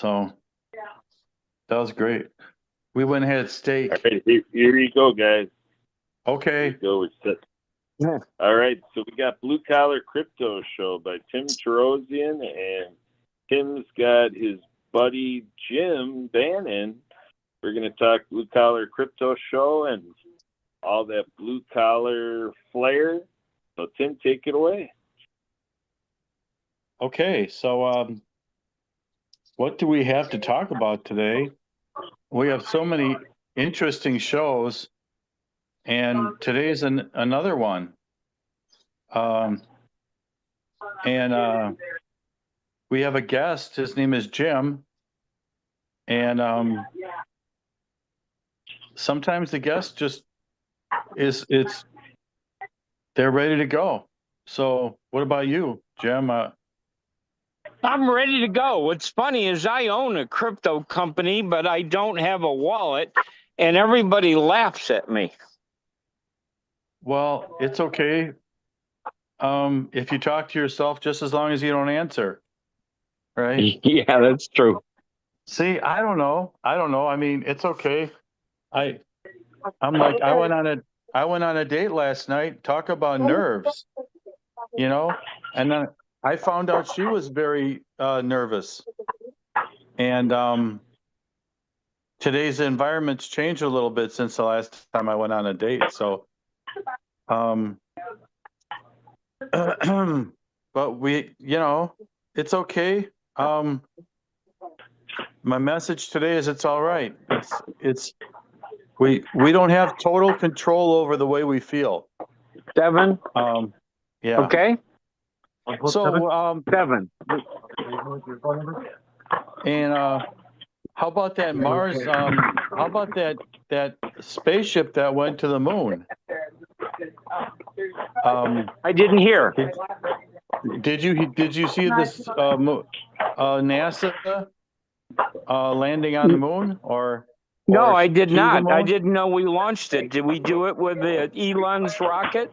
So that was great. We went and had steak. All right, here you go, guys. Okay. Here you go. It's set. Yeah. All right, so we got Blue Collar Crypto Show by Tim Torosian, and Tim's got his buddy Jim Bannon. We're going to talk Blue Collar Crypto Show and all that blue collar flair. So Tim, take it away. Okay, so what do we have to talk about today? We have so many interesting shows, and today's another one. And we have a guest. His name is Jim, and sometimes the guest just they're ready to go. So, what about you, Jim? I'm ready to go. What's funny is I own a crypto company, but I don't have a wallet, and everybody laughs at me. Well, it's okay. If you talk to yourself, just as long as you don't answer, right? Yeah, that's true. See, I don't know. I mean, it's okay. I'm like, I went on a date last night. Talk about nerves, and then I found out she was very nervous. And today's environment's changed a little bit since the last time I went on a date. So, but it's okay. My message today is it's all right. We don't have total control over the way we feel. Devin? Yeah. Okay. So, Devin. And how about that Mars? How about that spaceship that went to the moon? I didn't hear. Did you see this NASA landing on the moon or? No, I did not. I didn't know we launched it. Did we do it with Elon's rocket?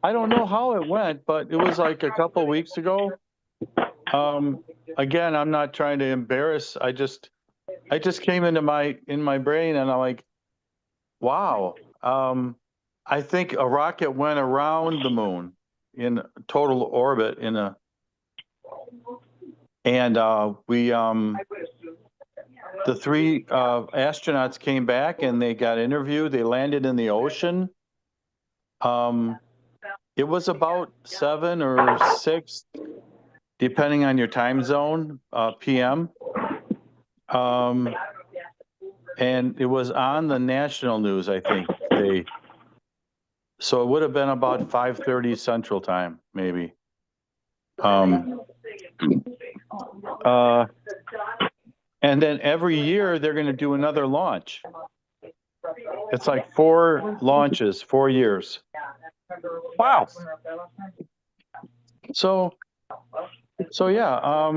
I don't know how it went, but it was like a couple of weeks ago. Again, I'm not trying to embarrass. I just came in my brain, and I'm like, wow. I think a rocket went around the moon in total orbit the three astronauts came back and they got interviewed. They landed in the ocean. It was about 7 or 6, depending on your time zone, PM. And it was on the national news, I think. So it would have been about 5:30 Central Time, maybe. And then every year they're going to do another launch. It's like 4 launches, 4 years. Wow. So yeah.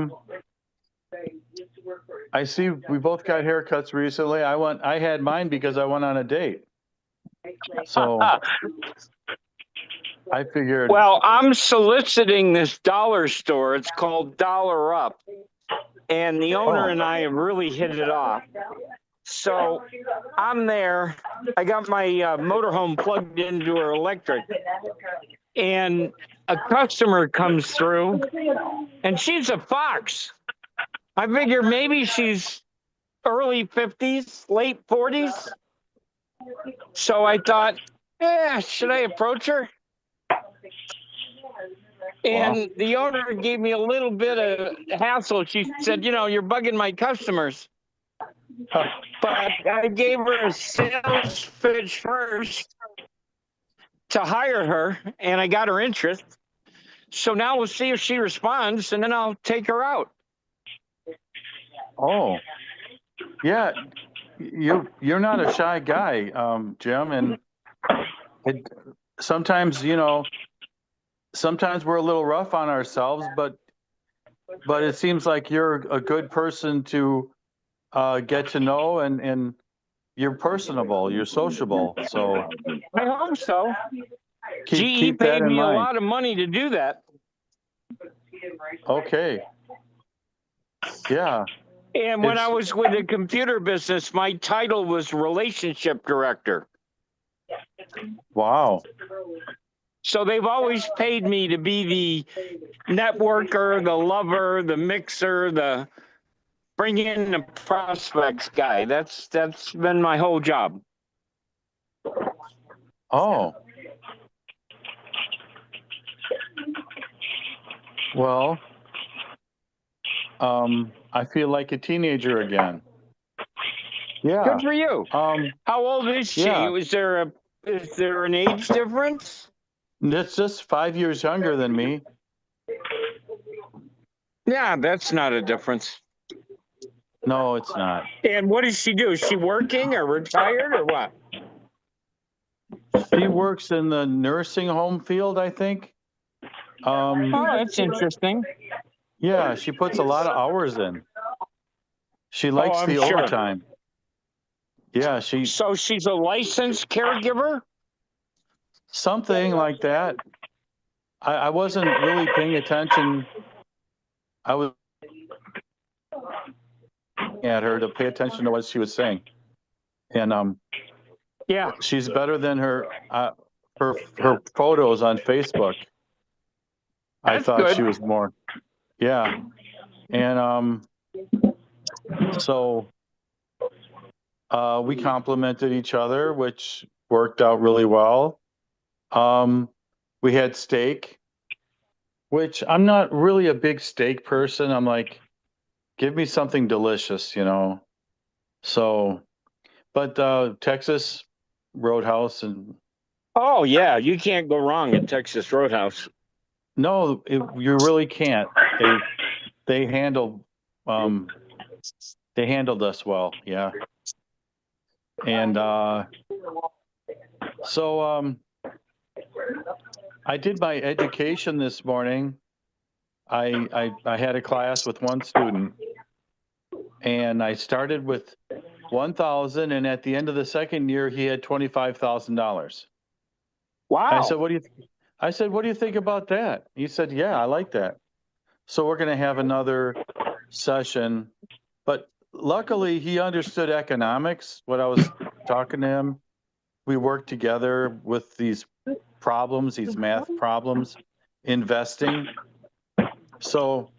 I see we both got haircuts recently. I had mine because I went on a date. So I figured. Well, I'm soliciting this dollar store. It's called Dollar Up. And the owner and I have really hit it off. So I'm there. I got my motorhome plugged into her electric. And a customer comes through, and she's a fox. I figure maybe she's early 50s, late 40s. So I thought, should I approach her? And the owner gave me a little bit of hassle. She said, you're bugging my customers. But I gave her a sales pitch first to hire her, and I got her interest. So now we'll see if she responds, and then I'll take her out. Oh, yeah. You're not a shy guy, Jim. And sometimes, sometimes we're a little rough on ourselves, but it seems like you're a good person to get to know, and you're personable, you're sociable. So I hope so. Keep GE that paid in me mind. A lot of money to do that. Okay. Yeah. And when I It's was with the computer business, my title was relationship director. wow. So they've always paid me to be the networker, the lover, the mixer, the bring in the prospects guy. That's been my whole job. Oh. Well, I feel like a teenager again. Yeah. Good for you. Um, How old is she? yeah. Is there an age difference? It's just 5 years younger than me. Yeah, that's not a difference. No, it's not. And what does she do? Is she working or retired or what? She works in the nursing home field, I think. Oh, that's interesting. Yeah, she puts a lot of hours in. She likes I'm the sure. overtime. Yeah, So she's a licensed caregiver? something like that. I wasn't really paying attention. I was at her to pay attention to what she was saying, and Yeah. she's better than her photos on Facebook. I That's thought good. she was more. Yeah, and so we complimented each other, which worked out really well. We had steak, which I'm not really a big steak person. I'm like, give me something delicious, you know. So, but Texas Roadhouse and Oh, yeah. You can't go wrong at Texas Roadhouse. no, you really can't. They handled um, they handled us well, yeah. And so I did my education this morning. I had a class with one student, and I started with 1,000, and at the end of the second year, he had $25,000. Wow. I said, what do you think about that? He said, yeah, I like that. So we're going to have another session, but luckily he understood economics. What I was talking to him, we worked together with these problems, these math problems, investing. So,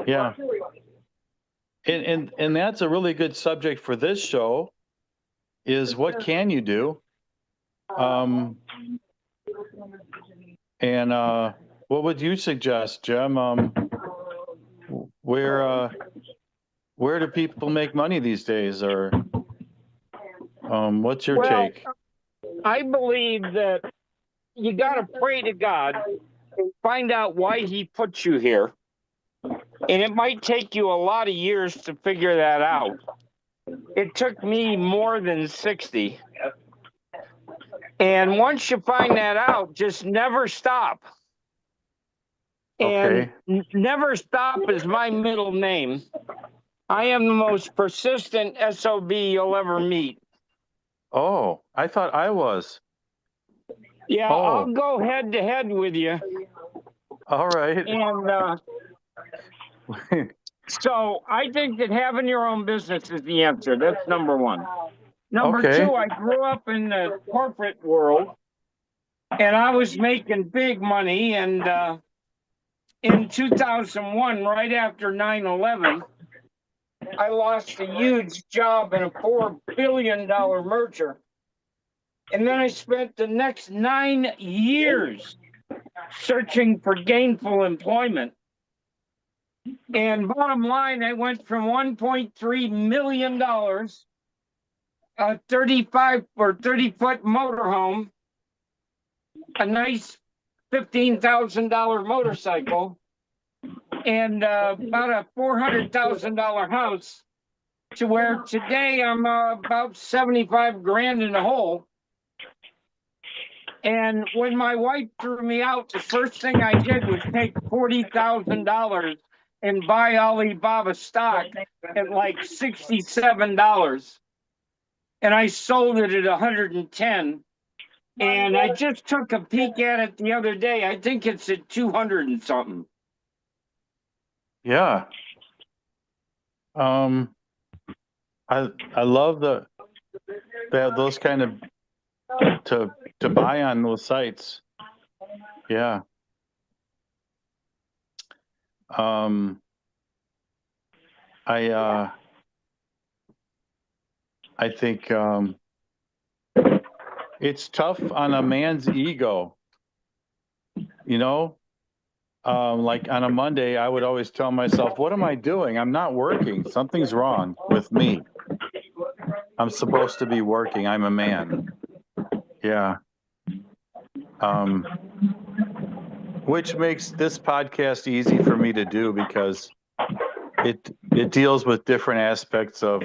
yeah. And that's a really good subject for this show is what can you do? And what would you suggest, Jim? Where do people make money these days, or what's your take? I believe that you got to pray to God and find out why he put you here. And it might take you a lot of years to figure that out. It took me more than 60. And once you find that out, just never stop. And Okay. never stop is my middle name. I am the most persistent SOB you'll ever meet. Oh, I thought I was. Yeah, Oh. I'll go head to head with you. All right. And so I think that having your own business is the answer. That's number one. Number Okay. two, I grew up in the corporate world, and I was making big money. And in 2001, right after 9/11, I lost a huge job in a $4 billion merger. And then I spent the next 9 years searching for gainful employment. And bottom line, I went from $1.3 million, a 35 or 30-foot motorhome, a nice $15,000 motorcycle, and about a $400,000 house, to where today I'm about 75 grand in the hole. And when my wife threw me out, the first thing I did was take $40,000 and buy Alibaba stock at like $67. And I sold it at 110. And I just took a peek at it the other day. I think it's at 200 and something. Yeah. I love those kind of to buy on those sites. Yeah. I I think it's tough on a man's ego, you know. Like on a Monday, I would always tell myself, "What am I doing? I'm not working. Something's wrong with me. I'm supposed to be working. I'm a man." Yeah. Um, which makes this podcast easy for me to do because it deals with different aspects of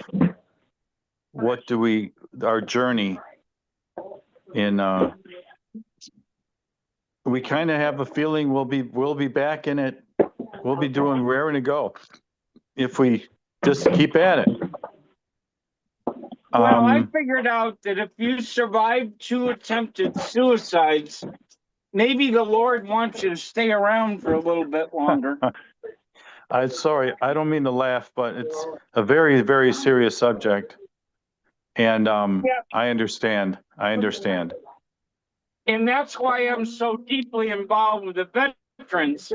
our journey in we kind of have a feeling we'll be back in it. We'll be doing raring to go if we just keep at it. Well, I figured out that if you survive 2 attempted suicides, maybe the Lord wants you to stay around for a little bit longer. I'm sorry, I don't mean to laugh, but it's a very, very serious subject. And I understand. I understand. And that's why I'm so deeply involved with the veterans,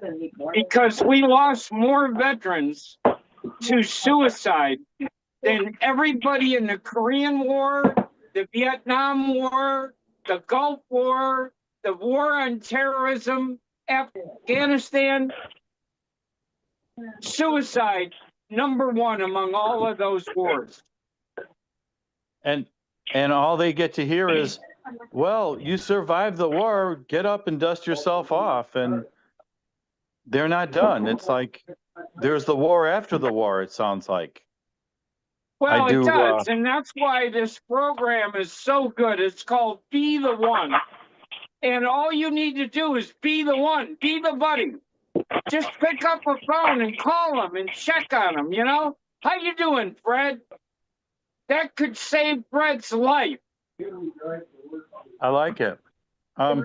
because we lost more veterans to suicide than everybody in the Korean War, the Vietnam War, the Gulf War, the war on terrorism, Afghanistan. Suicide, #1 among all of those wars. And all they get to hear is, well, you survived the war, get up and dust yourself off. And they're not done. It's like there's the war after the war, it sounds like. Well, it does. And that's why this program is so good. It's called Be the One. And all you need to do is be the one, be the buddy. Just pick up a phone and call them and check on them, you know? How you doing, Fred? That could save Fred's life. I like it. I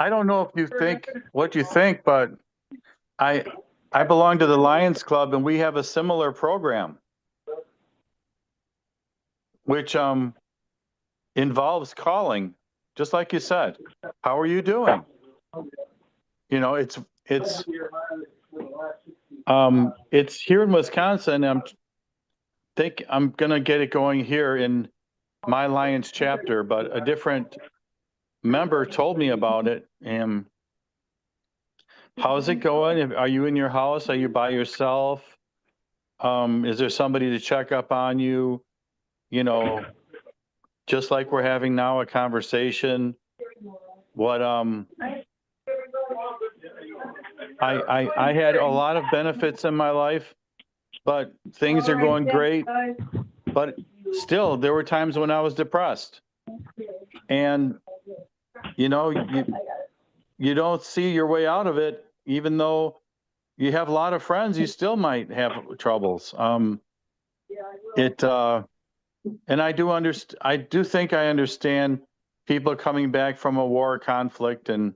don't know if you think what you think, but I belong to the Lions Club and we have a similar program, which involves calling, just like you said. How are you doing? You know, it's here in Wisconsin. I'm gonna get it going here in my Lions chapter, but a different member told me about it. And how's it going? Are you in your house? Are you by yourself? Is there somebody to check up on you? You know, just like we're having now a conversation. What I had a lot of benefits in my life, but things are going great. But still, there were times when I was depressed. And, you know, you don't see your way out of it, even though you have a lot of friends, you still might have troubles. And I do think I understand people coming back from a war conflict and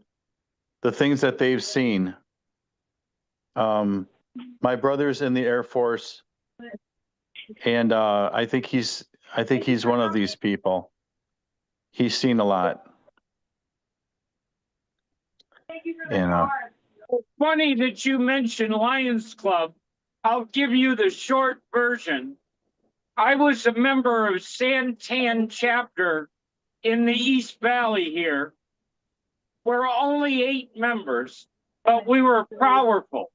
the things that they've seen. My brother's in the Air Force, and I think he's one of these people. He's seen a lot. Funny that you mentioned Lions Club. I'll give you the short version. I was a member of Santan chapter in the East Valley here. We're only 8 members, but we were powerful.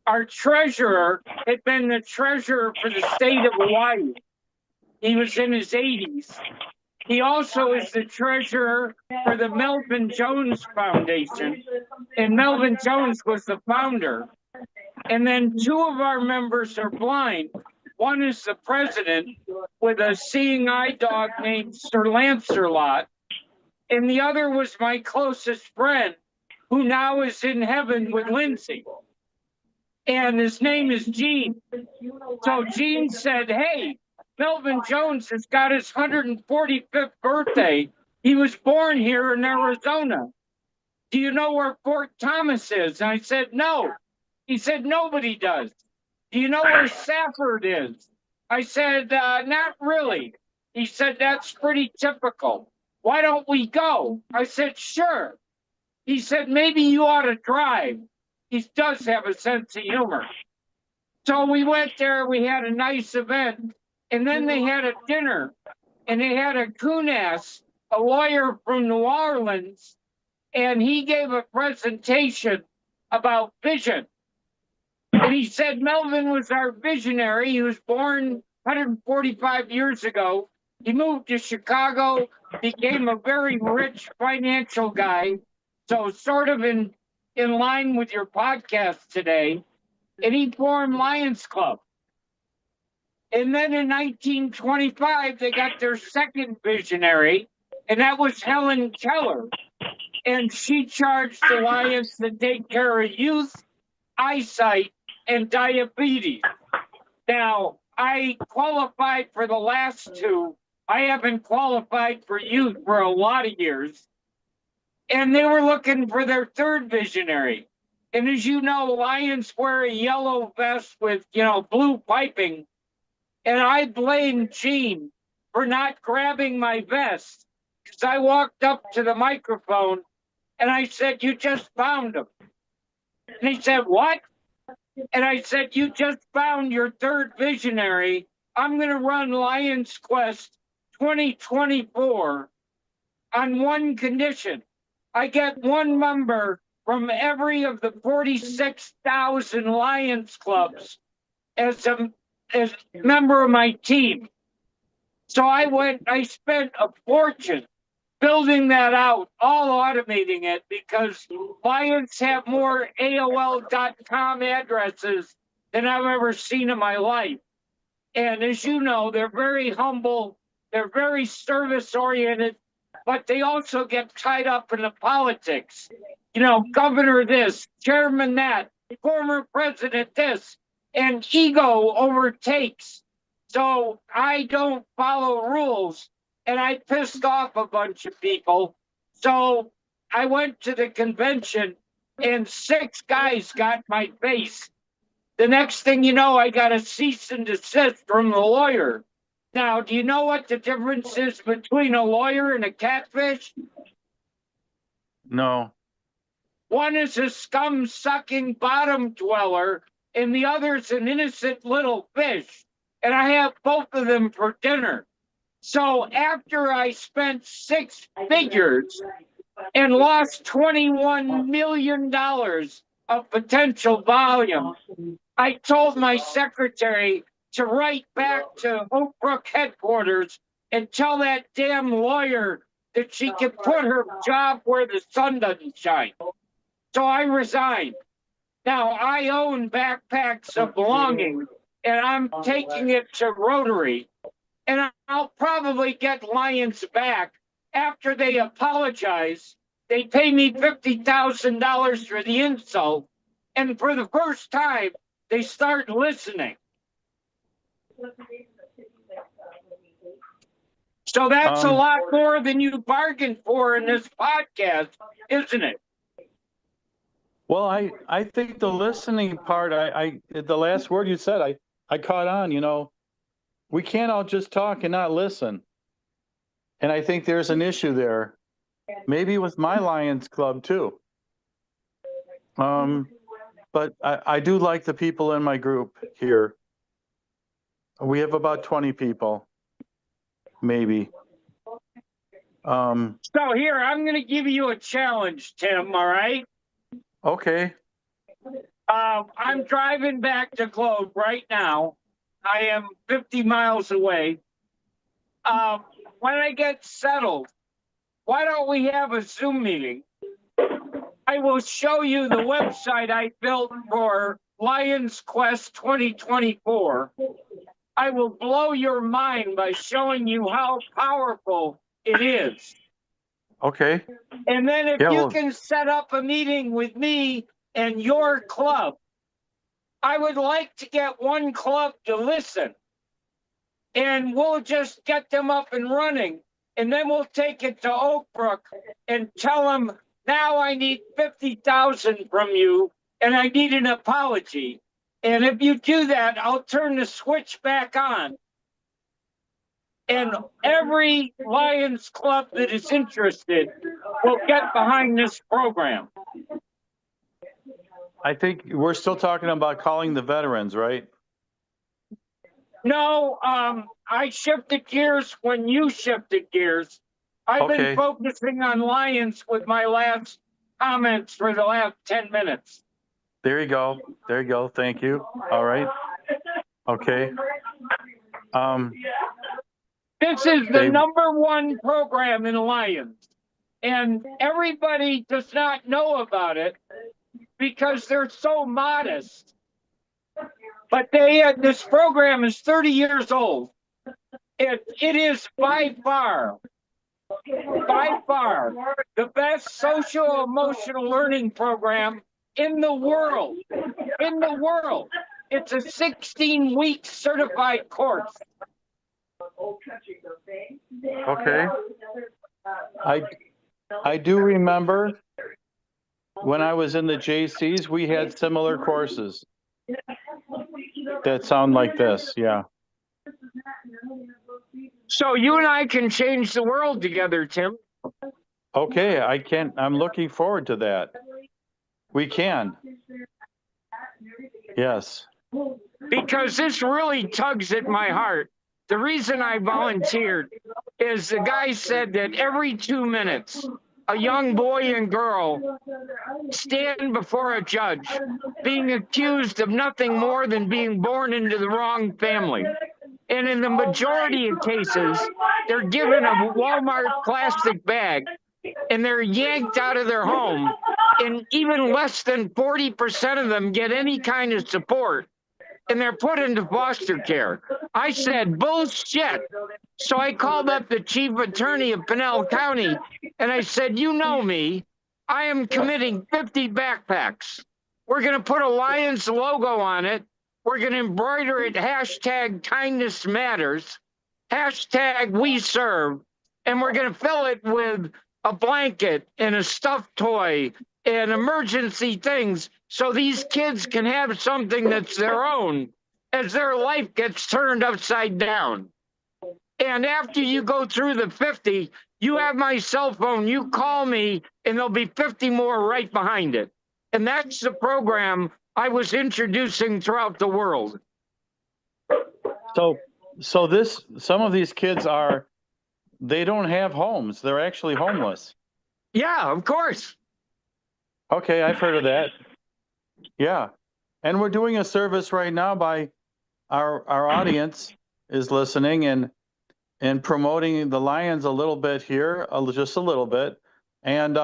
Our treasurer had been the treasurer for the state of Hawaii. He was in his 80s. He also is the treasurer for the Melvin Jones Foundation. And Melvin Jones was the founder. And then 2 of our members are blind. One is the president with a seeing eye dog named Sir Lancelot. And the other was my closest friend, who now is in heaven with Lindsay. And his name is Gene. So Gene said, hey, Melvin Jones has got his 145th birthday. He was born here in Arizona. Do you know where Fort Thomas is? And I said, no. He said, nobody does. Do you know where Safford is? I said, not really. He said, that's pretty typical. Why don't we go? I said, sure. He said, maybe you ought to drive. He does have a sense of humor. So we went there, we had a nice event, and then they had a dinner, and they had a Kunas, a lawyer from New Orleans, and he gave a presentation about vision. And he said Melvin was our visionary. He was born 145 years ago. He moved to Chicago, became a very rich financial guy. So sort of in line with your podcast today. And he formed Lions Club. And then in 1925, they got their second visionary, and that was Helen Keller. And she charged the Lions to take care of youth, eyesight, and diabetes. Now, I qualified for the last two. I haven't qualified for youth for a lot of years. And they were looking for their third visionary. And as you know, Lions wear a yellow vest with, blue piping. And I blamed Gene for not grabbing my vest because I walked up to the microphone and I said, you just found him. And he said, what? And I said, you just found your third visionary. I'm going to run Lions Quest 2024 on one condition. I get one member from every of the 46,000 Lions clubs as a member of my team. So I spent a fortune building that out, all automating it, because Lions have more AOL.com addresses than I've ever seen in my life. And as you know, they're very humble, they're very service-oriented, but they also get tied up in the politics. Governor this, chairman that, former president this, and ego overtakes. So I don't follow rules, and I pissed off a bunch of people. So I went to the convention, and 6 guys got my face. The next thing you know, I got a cease and desist from the lawyer. Now, do you know what the difference is between a lawyer and a catfish? No. One is a scum-sucking bottom dweller, and the other is an innocent little fish. And I have both of them for dinner. So after I spent 6 figures and lost $21 million of potential volume, I told my secretary to write back to Oak Brook headquarters and tell that damn lawyer that she can put her job where the sun doesn't shine. So I resigned. Now I own Backpacks of Belonging, and I'm taking it to Rotary. And I'll probably get Lions back after they apologize. They pay me $50,000 for the insult. And for the first time, they start listening. So that's a lot more than you bargained for in this podcast, isn't it? Well, I think the listening part, the last word you said, I caught on, we can't all just talk and not listen. And I think there's an issue there, maybe with my Lions Club too. But I do like the people in my group here. We have about 20 people, maybe. So here, I'm going to give you a challenge, Tim, all right? Okay. I'm driving back to Globe right now. I am 50 miles away. When I get settled, why don't we have a Zoom meeting? I will show you the website I built for Lions Quest 2024. I will blow your mind by showing you how powerful it is. Okay. And then if you can set up a meeting with me and your club, I would like to get one club to listen. And we'll just get them up and running. And then we'll take it to Oak Brook and tell them, now I need $50,000 from you and I need an apology. And if you do that, I'll turn the switch back on. And every Lions Club that is interested will get behind this program. I think we're still talking about calling the veterans, right? No, I shifted gears when you shifted gears. I've Okay. been focusing on Lions with my last comments for the last 10 minutes. There you go. There you go. Thank you. All right. Okay. This is the Dave. #1 program in Lions, and everybody does not know about it because they're so modest. But this program is 30 years old. It is by far the best social emotional learning program in the world. In the world. It's a 16-week certified course. Okay. I do remember when I was in the JCs, we had similar courses that sound like this. Yeah. So you and I can change the world together, Tim. Okay. I'm looking forward to that. We can. Yes. Because this really tugs at my heart. The reason I volunteered is the guy said that every 2 minutes, a young boy and girl stand before a judge being accused of nothing more than being born into the wrong family. And in the majority of cases, they're given a Walmart plastic bag and they're yanked out of their home. And even less than 40% of them get any kind of support. And they're put into foster care. I said, bullshit. So I called up the chief attorney of Pinell County and I said, you know me, I am committing 50 backpacks. We're going to put a Lions logo on it. We're going to embroider it #kindness matters, #we serve, and we're going to fill it with a blanket and a stuffed toy and emergency things so these kids can have something that's their own as their life gets turned upside down. And after you go through the 50, you have my cell phone, you call me, and there'll be 50 more right behind it. And that's the program I was introducing throughout the world. So some of these kids they don't have homes. They're actually homeless. Yeah, of course. Okay, I've heard of that. Yeah. And we're doing a service right now by our audience is listening and promoting the Lions a little bit here, just a little bit. And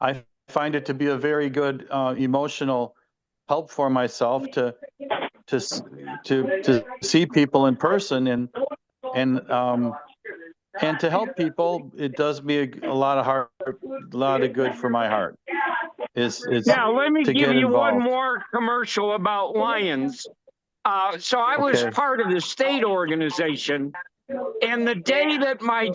I find it to be a very good emotional help for myself to see people in person and to help people. It does me a lot of good for my heart. Now let me to give get you one involved. more commercial about Lions. So I was Okay. part of the state organization, and the day that my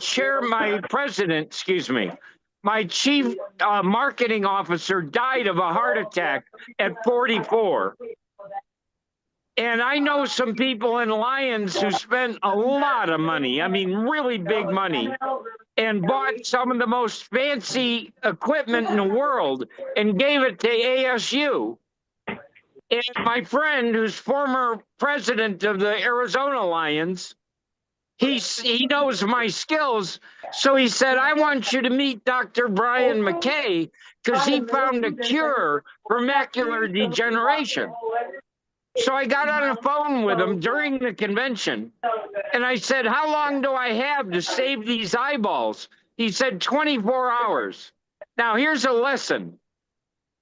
chief marketing officer died of a heart attack at 44. And I know some people in Lions who spent a lot of money, I mean, really big money, and bought some of the most fancy equipment in the world and gave it to ASU. And my friend, who's former president of the Arizona Lions, he knows my skills. So he said, I want you to meet Dr. Brian McKay because he found a cure for macular degeneration. So I got on the phone with him during the convention and I said, how long do I have to save these eyeballs? He said, 24 hours. Now here's a lesson.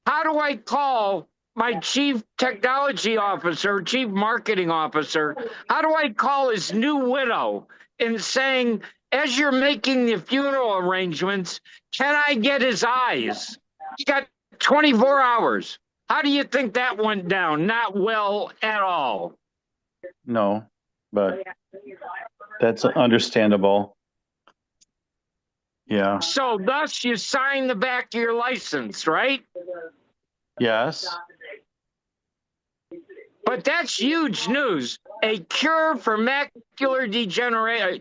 How do I call my chief technology officer, chief marketing officer? How do I call his new widow and saying, as you're making the funeral arrangements, can I get his eyes? He got 24 hours. How do you think that went down? Not well at all. No, but that's understandable. Yeah. So thus you sign the back of your license, right? Yes. But that's huge news. A cure for macular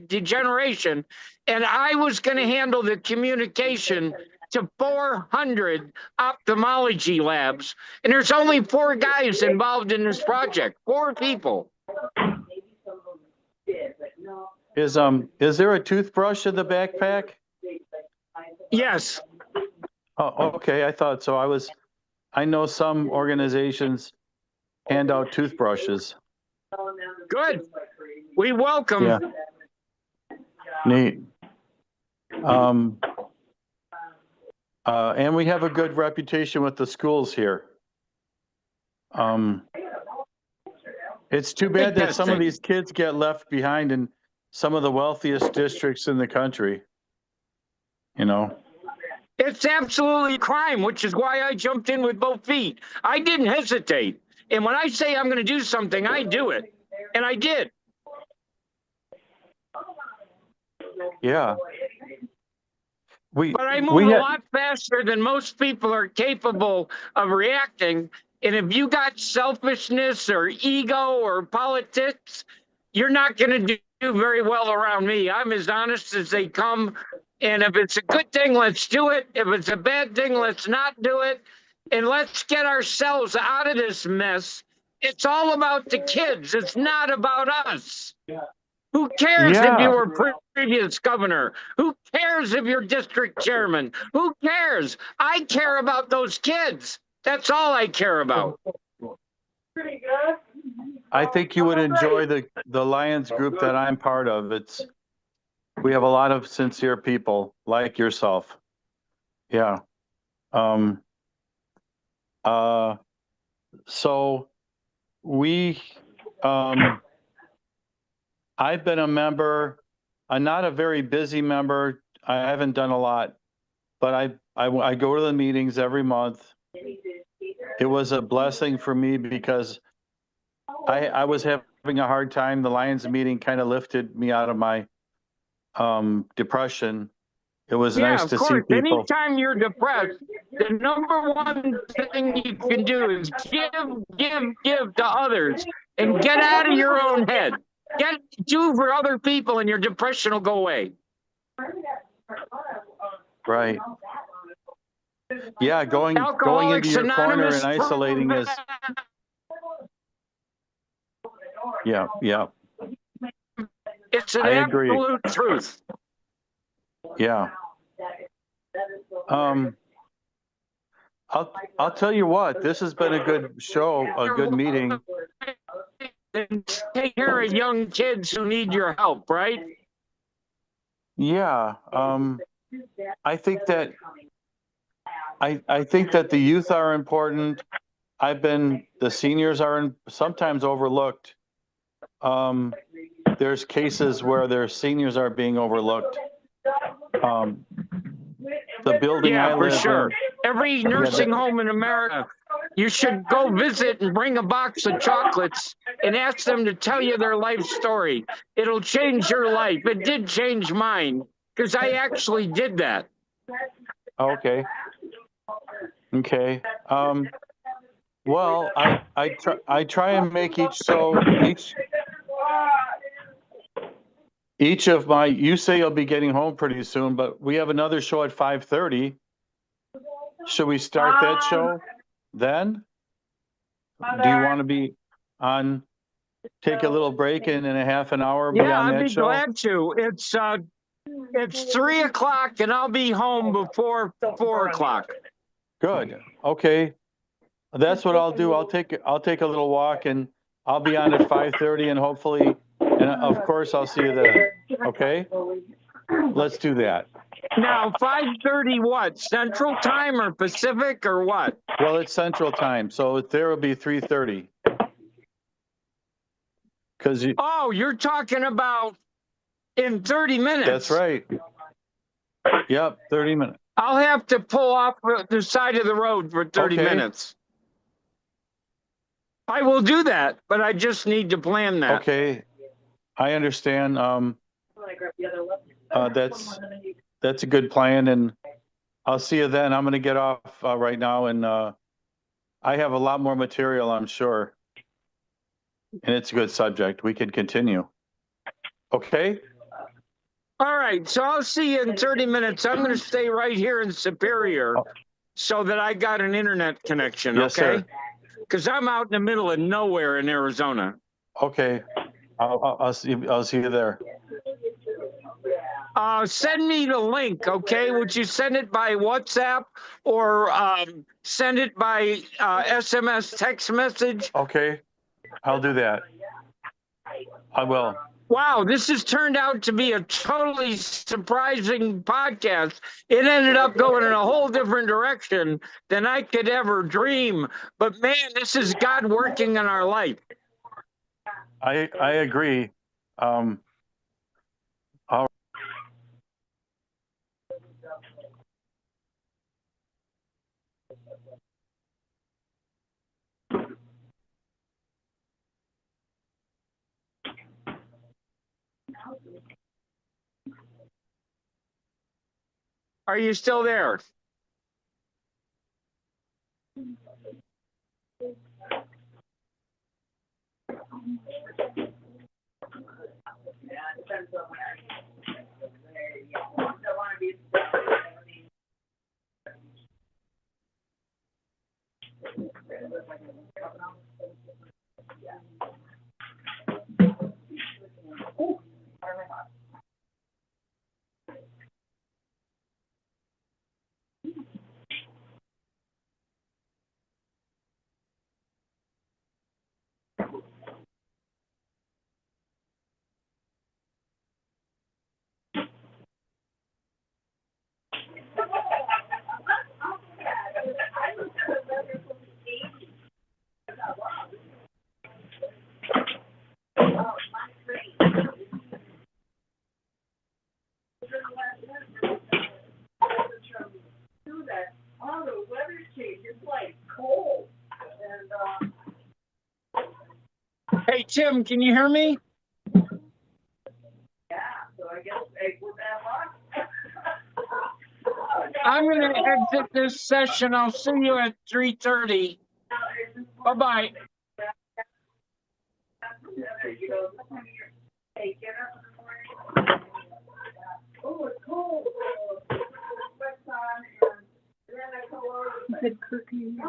degeneration. And I was going to handle the communication to 400 ophthalmology labs. And there's only 4 guys involved in this project, 4 people. Is there a toothbrush in the backpack? Yes. Oh, okay. I thought so. I know some organizations hand out toothbrushes. Good. We welcome. Yeah. Neat. And we have a good reputation with the schools here. It's too bad that some of these kids get left behind in some of the wealthiest districts in the country. You know. It's absolutely crime, which is why I jumped in with both feet. I didn't hesitate. And when I say I'm going to do something, I do it. And I did. Yeah. But I move a lot faster than most people are capable of reacting. And if you got selfishness or ego or politics, you're not going to do very well around me. I'm as honest as they come. And if it's a good thing, let's do it. If it's a bad thing, let's not do it. And let's get ourselves out of this mess. It's all about the kids. It's not about us. Who cares if you were previous governor? Who cares if you're district chairman? Who cares? I care about those kids. That's all I care about. Pretty good. I think you would enjoy the Lions group that I'm part of. We have a lot of sincere people like yourself. Yeah. So I've been a member. I'm not a very busy member. I haven't done a lot, but I go to the meetings every month. It was a blessing for me because I was having a hard time. The Lions meeting kind of lifted me out of my depression. It was nice to see people. Anytime you're depressed, the number one thing you can do is give to others and get out of your own head. Do for other people and your depression will go away. Right. Yeah, going into your corner and isolating is. Yeah. It's an absolute truth. Yeah. I'll tell you what, this has been a good show, a good meeting. And take care of young kids who need your help, right? Yeah. I think that the youth are important. The seniors are sometimes overlooked. There's cases where their seniors are being overlooked. The building I live in. Every nursing home in America, you should go visit and bring a box of chocolates and ask them to tell you their life story. It'll change your life. It did change mine because I actually did that. Okay. Well, I try and make each of my, you say you'll be getting home pretty soon, but we have another show at 5:30. Should we start that show then? Do you want to be on, take a little break and in a half an hour be on that show? Yeah, I'd be glad to. It's 3 o'clock and I'll be home before 4 o'clock. Good. Okay. That's what I'll do. I'll take a little walk and I'll be on at 5:30 and hopefully, and of course I'll see you then. Okay? Let's do that. Now, 5:30 what? Central time or Pacific or what? Well, it's Central time, so there will be 3:30. You're talking about in 30 minutes. That's right. Yep, 30 minutes. I'll have to pull off the side of the road for 30 minutes. I will do that, but I just need to plan that. Okay, I understand. That's a good plan, and I'll see you then. I'm going to get off right now, and I have a lot more material, I'm sure. And it's a good subject. We can continue. Okay? All right, so I'll see you in 30 minutes. I'm going to stay right here in Superior so that I got an internet connection, Yes, okay? sir. Because I'm out in the middle of nowhere in Arizona. Okay. I'll see you there. Send me the link, okay? Would you send it by WhatsApp or send it by SMS text message? Okay. I'll do that. I will. Wow, this has turned out to be a totally surprising podcast. It ended up going in a whole different direction than I could ever dream. But man, this is God working in our life. I agree. Are you still there? Hey, Tim, can you hear me? I'm going to exit this session. I'll see you at 3:30. Bye-bye. Oh, it's cold. Good cooking.